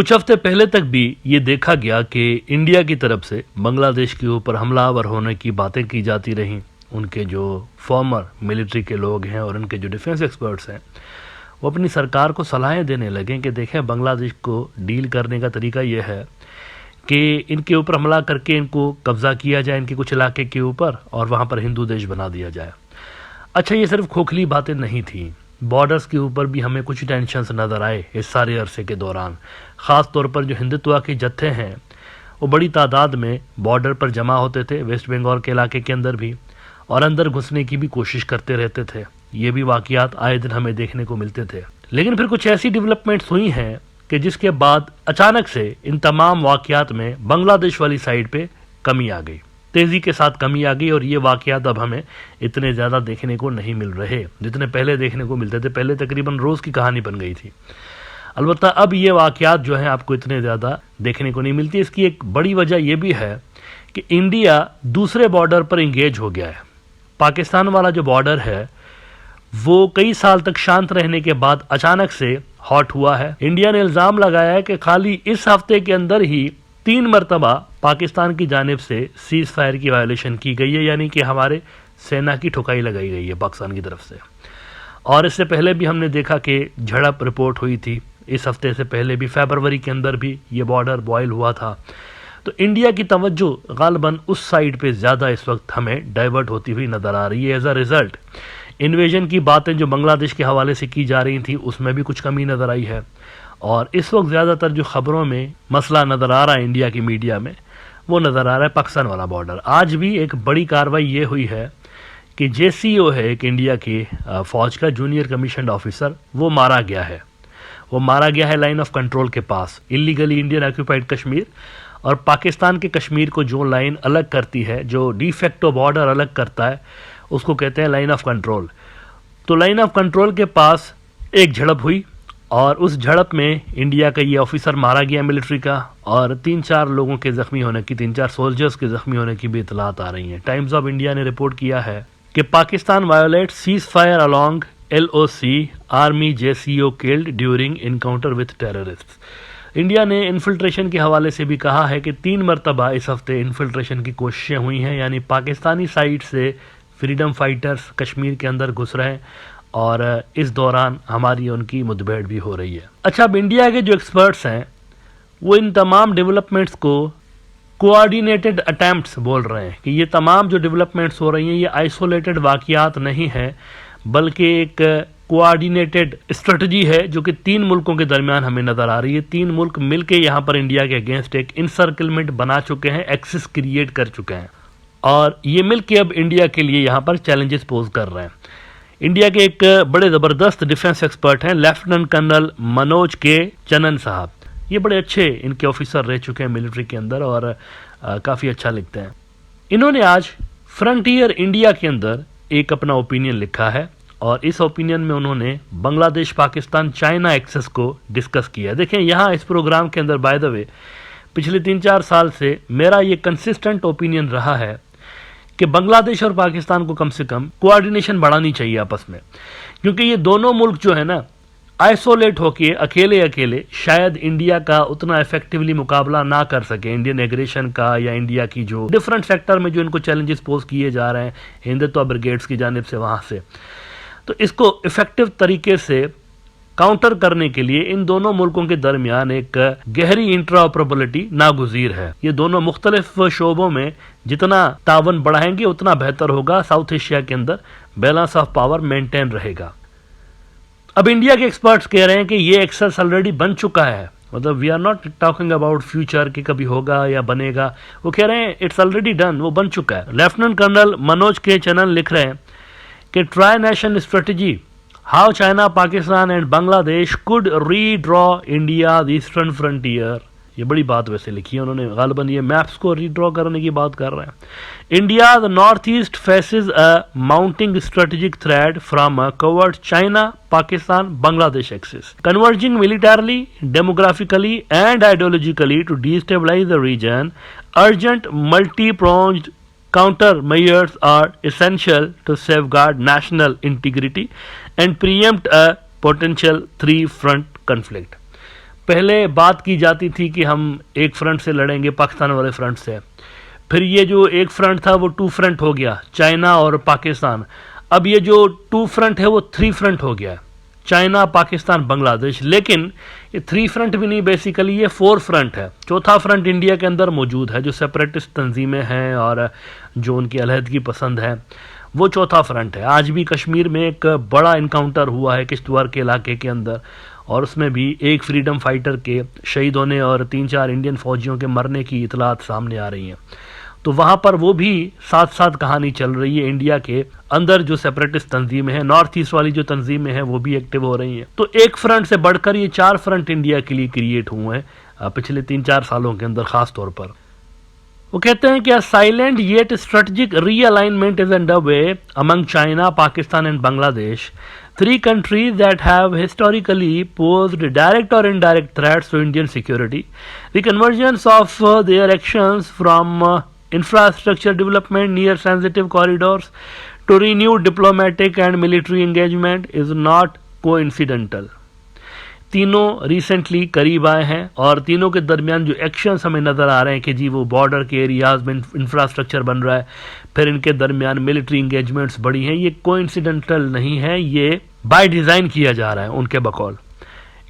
कुछ हफ्ते पहले तक भी ये देखा गया कि इंडिया की तरफ से बांग्लादेश के ऊपर हमलावर होने की बातें की जाती रहीं। उनके जो फॉर्मर मिलिट्री के लोग हैं और उनके जो डिफेंस एक्सपर्ट्स हैं वो अपनी सरकार को सलाहें देने लगे कि देखें, बांग्लादेश को डील करने का तरीका यह है कि इनके ऊपर हमला करके इनको कब्जा किया जाए, इनके कुछ इलाके के ऊपर, और वहाँ पर हिंदू देश बना दिया जाए। अच्छा, ये सिर्फ खोखली बातें नहीं थी। बॉर्डर्स के ऊपर भी हमें कुछ टेंशन्स नज़र आए इस सारे अरसे के दौरान। ख़ास तौर पर जो हिंदुत्व के जत्थे हैं वो बड़ी तादाद में बॉर्डर पर जमा होते थे, वेस्ट बंगाल के इलाके के अंदर भी, और अंदर घुसने की भी कोशिश करते रहते थे। ये भी वाक़यात आए दिन हमें देखने को मिलते थे। लेकिन फिर कुछ ऐसी डेवलपमेंट्स हुई हैं कि जिसके बाद अचानक से इन तमाम वाक़यात में बांग्लादेश वाली साइड पे कमी आ गई, तेज़ी के साथ कमी आ गई, और ये वाक़यात अब हमें इतने ज़्यादा देखने को नहीं मिल रहे जितने पहले देखने को मिलते थे। पहले तकरीबन रोज़ की कहानी बन गई थी। अलबत्ता अब ये वाक़यात जो हैं आपको इतने ज़्यादा देखने को नहीं मिलती। इसकी एक बड़ी वजह यह भी है कि इंडिया दूसरे बॉर्डर पर इंगेज हो गया है। पाकिस्तान वाला जो बॉर्डर है वो कई साल तक शांत रहने के बाद अचानक से हॉट हुआ है। इंडिया ने इल्ज़ाम लगाया है कि खाली इस हफ्ते के अंदर ही 3 मरतबा पाकिस्तान की जानिब से सीज़ फायर की वायलेशन की गई है, यानी कि हमारे सेना की ठुकाई लगाई गई है पाकिस्तान की तरफ से। और इससे पहले भी हमने देखा कि झड़प रिपोर्ट हुई थी। इस हफ्ते से पहले भी फरवरी के अंदर भी ये बॉर्डर बॉयल हुआ था। तो इंडिया की तवज्जो गालबन उस साइड पे ज़्यादा इस वक्त हमें डाइवर्ट होती हुई नज़र आ रही है। एज अ रिज़ल्ट इन्वेजन की बातें जो बांग्लादेश के हवाले से की जा रही थी उसमें भी कुछ कमी नज़र आई है। और इस वक्त ज़्यादातर जो ख़बरों में मसला नज़र आ रहा है इंडिया की मीडिया में, वो नज़र आ रहा है पाकिस्तान वाला बॉर्डर। आज भी एक बड़ी कार्रवाई ये हुई है कि JCO है एक इंडिया की फ़ौज का जूनियर कमीशन ऑफिसर, वो मारा गया है। वो मारा गया है लाइन ऑफ कंट्रोल के पास, इलीगली इंडियन ऑक्यूपाइड कश्मीर और पाकिस्तान के कश्मीर को जो लाइन अलग करती है, जो डिफेक्टो बॉर्डर अलग करता है, उसको कहते हैं लाइन ऑफ कंट्रोल। तो लाइन ऑफ कंट्रोल के पास एक झड़प हुई और उस झड़प में इंडिया का ये ऑफिसर मारा गया मिलिट्री का, और 3-4 लोगों के ज़ख्मी होने की, 3-4 सोल्जर्स के ज़ख्मी होने की भी इतलात आ रही हैं। टाइम्स ऑफ इंडिया ने रिपोर्ट किया है कि Pakistan violet cease fire along LOC, army JCO killed during encounter with terrorist. India ने इन्फिल्ट्रेशन के हवाले से भी कहा है कि 3 मरतबा इस हफ्ते इन्फिल्ट्रेशन की कोशिशें हुई हैं, यानी पाकिस्तानी साइड से फ्रीडम फाइटर्स कश्मीर के अंदर घुस रहे हैं और इस दौरान हमारी उनकी मुठभेड़ भी हो रही है। अच्छा, अब इंडिया के जो एक्सपर्ट्स हैं वो इन तमाम डेवलपमेंट्स को कोऑर्डिनेटेड अटैम्प्ट्स बोल रहे हैं कि ये तमाम जो डेवलपमेंट्स हो रही हैं ये आइसोलेटेड वाक़यात नहीं है, बल्कि एक कोऑर्डिनेटेड स्ट्रेटजी है जो कि 3 मुल्कों के दरमियान हमें नज़र आ रही है। 3 मुल्क मिलके यहाँ पर इंडिया के अगेंस्ट एक इनसर्कलमेंट बना चुके हैं, एक्सिस क्रिएट कर चुके हैं, और ये मिलके अब इंडिया के लिए यहाँ पर चैलेंजेस पोज कर रहे हैं। इंडिया के एक बड़े ज़बरदस्त डिफेंस एक्सपर्ट हैं लेफ्टिनेंट कर्नल मनोज के चनन साहब। ये बड़े अच्छे इनके ऑफिसर रह चुके हैं मिलिट्री के अंदर और काफ़ी अच्छा लिखते हैं। इन्होंने आज फ्रंटियर इंडिया के अंदर एक अपना ओपिनियन लिखा है और इस ओपिनियन में उन्होंने बांग्लादेश, पाकिस्तान, चाइना एक्सेस को डिस्कस किया। देखें, यहाँ इस प्रोग्राम के अंदर बाय द वे पिछले 3-4 साल से मेरा ये कंसिस्टेंट ओपिनियन रहा है कि बांग्लादेश और पाकिस्तान को कम से कम कोऑर्डिनेशन बढ़ानी चाहिए आपस में, क्योंकि ये दोनों मुल्क जो है ना आइसोलेट होके अकेले अकेले शायद इंडिया का उतना इफेक्टिवली मुकाबला ना कर सके, इंडियन एग्रेशन का या इंडिया की जो डिफरेंट सेक्टर में जो इनको चैलेंजेस पोज किए जा रहे हैं हिंदुत्व ब्रिगेड्स की जानिब से वहाँ से, तो इसको इफेक्टिव तरीके से काउंटर करने के लिए इन दोनों मुल्कों के दरमियान एक गहरी इंट्राऑपरेबिलिटी नागुज़ीर है। ये दोनों मुख्तलिफ शोबों में जितना तावन बढ़ाएंगे उतना बेहतर होगा, साउथ एशिया के अंदर बैलेंस ऑफ पावर मेंटेन रहेगा। अब इंडिया के एक्सपर्ट्स कह रहे हैं कि ये एक्सेस ऑलरेडी बन चुका है, मतलब we are not talking about future कि कभी होगा या बनेगा, वो कह रहे हैं इट्स ऑलरेडी डन, वो बन चुका है। लेफ्टिनेंट कर्नल मनोज के चनन लिख रहे हैं कि tri nation strategy how China, Pakistan and Bangladesh could redraw India the eastern frontier. ये बड़ी बात वैसे लिखी है उन्होंने, गालिबन ये मैप्स को रीड्रॉ करने की बात कर रहे हैं। India the north east faces a mounting strategic threat from a covert China, Pakistan, Bangladesh axis, converging militarily, demographically and ideologically to destabilise the region. Urgent multi-pronged countermeasures are essential to safeguard national integrity and preempt a potential 3-front conflict. पहले बात की जाती थी कि हम एक front से लड़ेंगे, पाकिस्तान वाले फ्रंट से। फिर ये जो एक फ्रंट था वो टू फ्रंट हो गया, चाइना और पाकिस्तान। अब ये जो टू फ्रंट है वो थ्री फ्रंट हो गया, चाइना, पाकिस्तान, बांग्लादेश। लेकिन ये थ्री फ्रंट भी नहीं, बेसिकली ये फोर फ्रंट है। चौथा फ्रंट इंडिया के अंदर मौजूद है, जो सेपरेटिस्ट तंजीमें हैं और जो उनकी अलहदगी पसंद है, वो चौथा फ्रंट है। आज भी कश्मीर में एक बड़ा इनकाउंटर हुआ है किश्तवाड़ के इलाके के अंदर, और उसमें भी एक फ्रीडम फाइटर के शहीद होने और 3-4 इंडियन फौजियों के मरने की इतलात सामने आ रही हैं। तो वहाँ पर वो भी साथ साथ कहानी चल रही है। इंडिया के अंदर जो सेपरेटिस्ट तंजीमें हैं, नॉर्थ ईस्ट वाली जो तंजीमें हैं, वो भी एक्टिव हो रही हैं। तो एक फ्रंट से बढ़कर ये 4 फ्रंट इंडिया के लिए क्रिएट हुए हैं पिछले 3-4 सालों के अंदर खास तौर पर। वो कहते हैं कि silent yet strategic realignment is under way among China, Pakistan and Bangladesh, 3 countries that have historically posed direct or indirect threats to Indian security. The convergence of their actions from infrastructure development near sensitive corridors to renewed diplomatic and military engagement is not coincidental. तीनों recently करीब आए हैं और तीनों के दरमियान जो actions हमें नज़र आ रहे हैं कि जी वो बॉर्डर के एरियाज में इंफ्रास्ट्रक्चर बन रहा है, फिर इनके दरमियान मिलिट्री इंगेजमेंट्स बढ़ी हैं, ये कोइंसिडेंटल नहीं है, ये बाय डिज़ाइन किया जा रहा है उनके बकौल।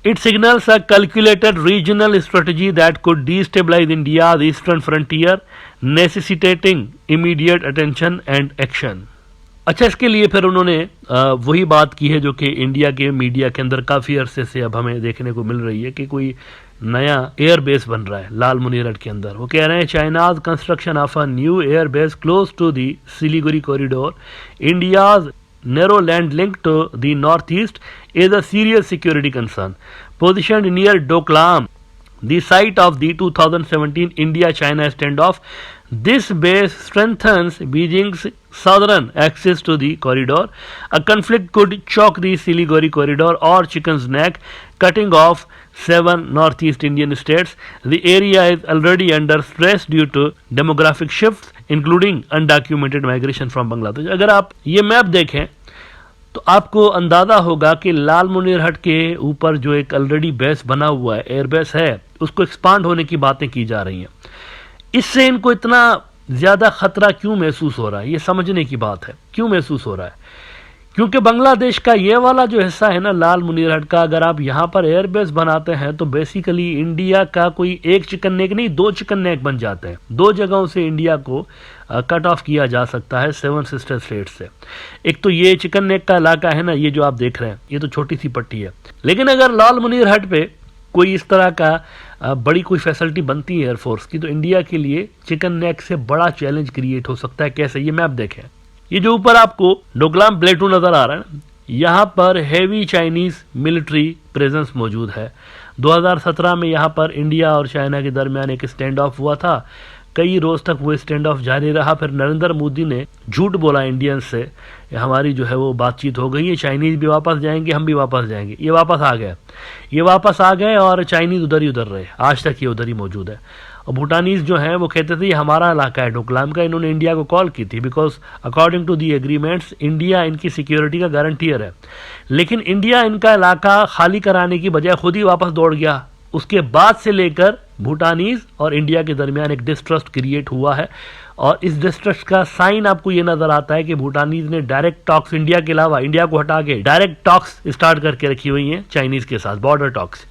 It signals a calculated regional strategy that could destabilise India's eastern frontier, necessitating immediate attention and action. अच्छा, इसके लिए फिर उन्होंने वही बात की है जो कि इंडिया के मीडिया के अंदर काफ़ी अरसे से अब हमें देखने को मिल रही है कि कोई नया एयर बेस बन रहा है लाल मुनीरट के अंदर। वो कह रहे हैं China's construction of a new air base close to the Siliguri corridor, India's narrow land link to the northeast is a serious security concern. Positioned near Doklam, the site of the 2017 India-China standoff, this base strengthens Beijing's southern access to the corridor. A conflict could choke the Siliguri corridor or chicken's neck, cutting off 7 northeast Indian states. The area is already under stress due to demographic shifts, including undocumented migration from Bangladesh. अगर आप ये map देखें तो आपको अंदाजा होगा कि लाल मुनीरहट के ऊपर जो एक ऑलरेडी बेस बना हुआ है, एयर बेस है, उसको एक्सपांड होने की बातें की जा रही हैं। इससे इनको इतना ज़्यादा खतरा क्यों महसूस हो रहा है, ये समझने की बात है। क्यों महसूस हो रहा है? क्योंकि बांग्लादेश का ये वाला जो हिस्सा है ना लाल मुनीरहट का, अगर आप यहाँ पर एयरबेस बनाते हैं तो बेसिकली इंडिया का कोई एक चिकन नेक नहीं, 2 चिकन नेक बन जाते हैं। 2 जगहों से इंडिया को कट ऑफ किया जा सकता है 7 सिस्टर स्टेट्स से। एक तो ये चिकन नेक का इलाका है ना, ये जो आप देख रहे हैं, ये तो छोटी सी पट्टी है। लेकिन अगर लाल मुनीरहट पे कोई इस तरह का बड़ी कोई फैसिलिटी बनती है एयरफोर्स की, तो इंडिया के लिए चिकन नेक से बड़ा चैलेंज क्रिएट हो सकता है। कैसे? ये मैप देखें, ये जो ऊपर आपको डोकलाम प्लेटू नजर आ रहा है, यहाँ पर हैवी चाइनीज मिलिट्री प्रेजेंस मौजूद है। 2017 में यहाँ पर इंडिया और चाइना के दरमियान एक स्टैंड ऑफ हुआ था। कई रोज तक वो स्टैंड ऑफ जारी रहा। फिर नरेंद्र मोदी ने झूठ बोला इंडियंस से, हमारी जो है वो बातचीत हो गई है, चाइनीज भी वापस जाएंगे, हम भी वापस जाएंगे। ये वापस आ गए और चाइनीज उधर ही उधर रहे, आज तक ये उधर ही मौजूद है। और भूटानीज जो हैं वो कहते थे ये हमारा इलाका है डोकलाम का। इन्होंने इंडिया को कॉल की थी because according to the agreements India इनकी सिक्योरिटी का गारंटियर है। लेकिन इंडिया इनका इलाका खाली कराने की बजाय खुद ही वापस दौड़ गया। उसके बाद से लेकर भूटानीज और इंडिया के दरमियान एक डिस्ट्रस्ट क्रिएट हुआ है, और इस डिस्ट्रस्ट का साइन आपको ये नजर आता है कि भूटानीज ने डायरेक्ट टॉक्स इंडिया के अलावा, इंडिया को हटा के डायरेक्ट टॉक्स स्टार्ट करके रखी हुई हैं चाइनीज के साथ, बॉर्डर टॉक्स।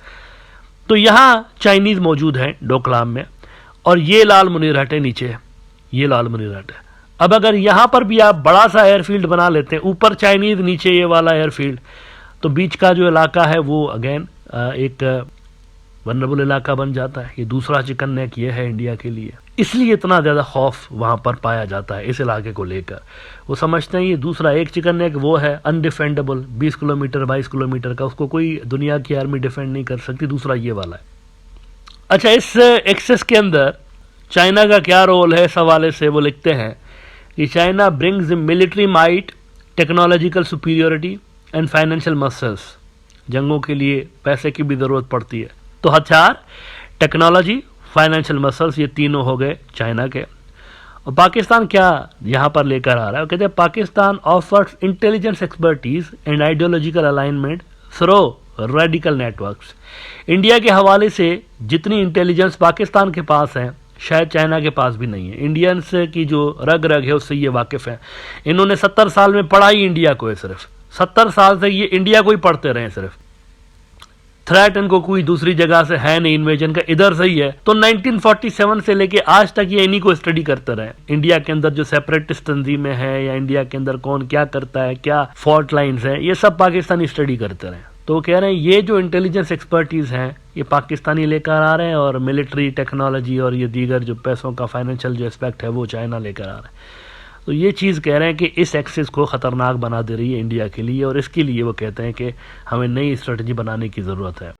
तो यहाँ चाइनीज मौजूद हैं डोकलाम में, और ये लाल मुनीरहट है नीचे, ये लाल मुनीरहट है। अब अगर यहाँ पर भी आप बड़ा सा एयरफील्ड बना लेते हैं, ऊपर चाइनीज नीचे ये वाला एयरफील्ड, तो बीच का जो इलाका है वो अगेन एक वनरेबल इलाका बन जाता है। ये दूसरा चिकन नेक ये है इंडिया के लिए, इसलिए इतना ज़्यादा खौफ वहाँ पर पाया जाता है इस इलाके को लेकर। वो समझते हैं ये दूसरा एक चिकन नेक वो है अनडिफेंडेबल, 20 किलोमीटर 22 किलोमीटर का, उसको कोई दुनिया की आर्मी डिफेंड नहीं कर सकती। दूसरा ये वाला है। अच्छा, इस एक्सेस के अंदर चाइना का क्या रोल है, इस हवाले से वो लिखते हैं कि China brings military might, technological superiority and financial muscles. जंगों के लिए पैसे की भी ज़रूरत पड़ती है, तो हथियार, टेक्नोलॉजी, फाइनेंशियल मसल्स, ये तीनों हो गए चाइना के। और पाकिस्तान क्या यहाँ पर लेकर आ रहा है? कहते हैं Pakistan offers intelligence expertise and ideological alignment through radical networks. India के हवाले से जितनी इंटेलिजेंस पाकिस्तान के पास है शायद चाइना के पास भी नहीं है। इंडियंस की जो रग रग है उससे ये वाकिफ है। इन्होंने 70 साल में पढ़ा ही इंडिया को है, सिर्फ 70 साल से ये इंडिया को ही पढ़ते रहे सिर्फ। थ्रेट इनको कोई दूसरी जगह से है नहीं, इन्वेजन का इधर से ही है। तो 1947 से लेके आज तक ये इन्हीं को स्टडी करते रहे। इंडिया के अंदर जो सेपरेटिस्ट तंजीमें हैं या इंडिया के अंदर कौन क्या करता है, क्या फॉल्ट लाइन्स हैं, ये सब पाकिस्तानी स्टडी करते रहे। तो वो कह रहे हैं ये जो इंटेलिजेंस एक्सपर्टीज हैं ये पाकिस्तानी लेकर आ रहे हैं और मिलिट्री टेक्नोलॉजी और ये दीगर जो पैसों का फाइनेंशियल जो एस्पेक्ट है वो चाइना लेकर आ रहा है। तो ये चीज़ कह रहे हैं कि इस एक्सिस को ख़तरनाक बना दे रही है इंडिया के लिए, और इसके लिए वो कहते हैं कि हमें नई स्ट्रेटजी बनाने की ज़रूरत है।